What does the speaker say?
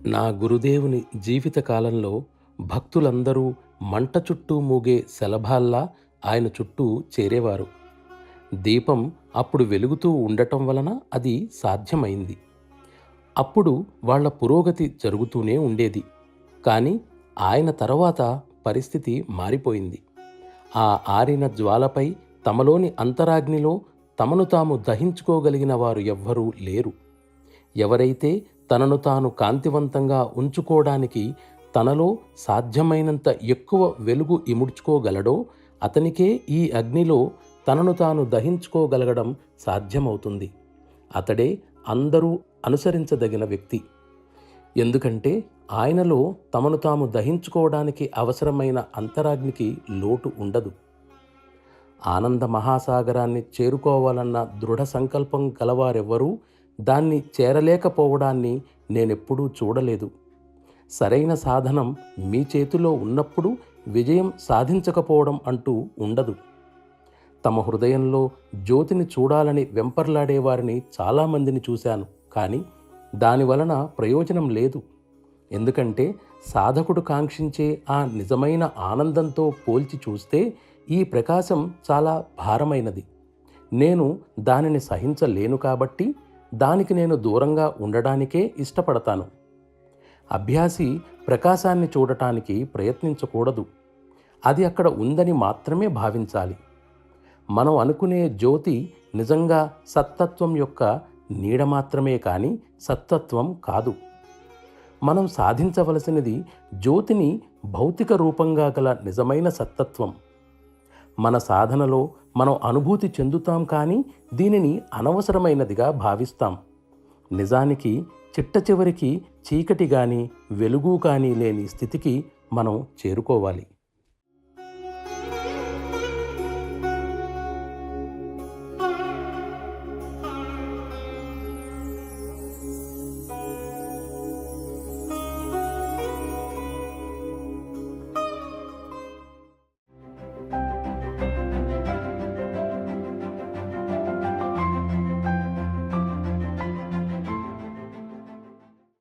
నా గురుదేవుని జీవితకాలంలో భక్తులందరూ మంట చుట్టూ మూగే శలభాల్లా ఆయన చుట్టూ చేరేవారు. దీపం అప్పుడు వెలుగుతూ ఉండటం వలన అది సాధ్యమైంది. అప్పుడు వాళ్ళ పురోగతి జరుగుతూనే ఉండేది. కానీ ఆయన తర్వాత పరిస్థితి మారిపోయింది. ఆ ఆరిన జ్వాలపై తమలోని అంతరాగ్నిలో తమను తాము దహించుకోగలిగిన వారు ఎవ్వరూ లేరు. ఎవరైతే తనను తాను కాంతివంతంగా ఉంచుకోవడానికి తనలో సాధ్యమైనంత ఎక్కువ వెలుగు ఇముడ్చుకోగలడో అతనికే ఈ అగ్నిలో తనను తాను దహించుకోగలగడం సాధ్యమవుతుంది. అతడే అందరూ అనుసరించదగిన వ్యక్తి. ఎందుకంటే ఆయనలో తమను తాము దహించుకోవడానికి అవసరమైన అంతరాగ్నికి లోటు ఉండదు. ఆనంద మహాసాగరాన్ని చేరుకోవాలన్న దృఢ సంకల్పం గలవారెవ్వరూ దాన్ని చేరలేకపోవడాన్ని నేనెప్పుడూ చూడలేదు. సరైన సాధనం మీ చేతిలో ఉన్నప్పుడు విజయం సాధించకపోవడం అంటూ ఉండదు. తమ హృదయంలో జ్యోతిని చూడాలని వెంపర్లాడేవారిని చాలామందిని చూశాను. కానీ దానివలన ప్రయోజనం లేదు. ఎందుకంటే సాధకుడు కాంక్షించే ఆ నిజమైన ఆనందంతో పోల్చి చూస్తే ఈ ప్రకాశం చాలా భారమైనది. నేను దానిని సహించలేను కాబట్టి దానికి నేను దూరంగా ఉండడానికే ఇష్టపడతాను. అభ్యాసి ప్రకాశాన్ని చూడటానికి ప్రయత్నించకూడదు. అది అక్కడ ఉందని మాత్రమే భావించాలి. మనం అనుకునే జ్యోతి నిజంగా సత్తత్వం యొక్క నీడ మాత్రమే కానీ సత్తత్వం కాదు. మనం సాధించవలసినది జ్యోతిని భౌతిక రూపంగా గల నిజమైన సత్తత్వం. మన సాధనలో మనం అనుభూతి చెందుతాం, కానీ దీనిని అనవసరమైనదిగా భావిస్తాం. నిజానికి చిట్ట చివరికి చీకటి కానీ వెలుగు కానీ లేని స్థితికి మనం చేరుకోవాలి.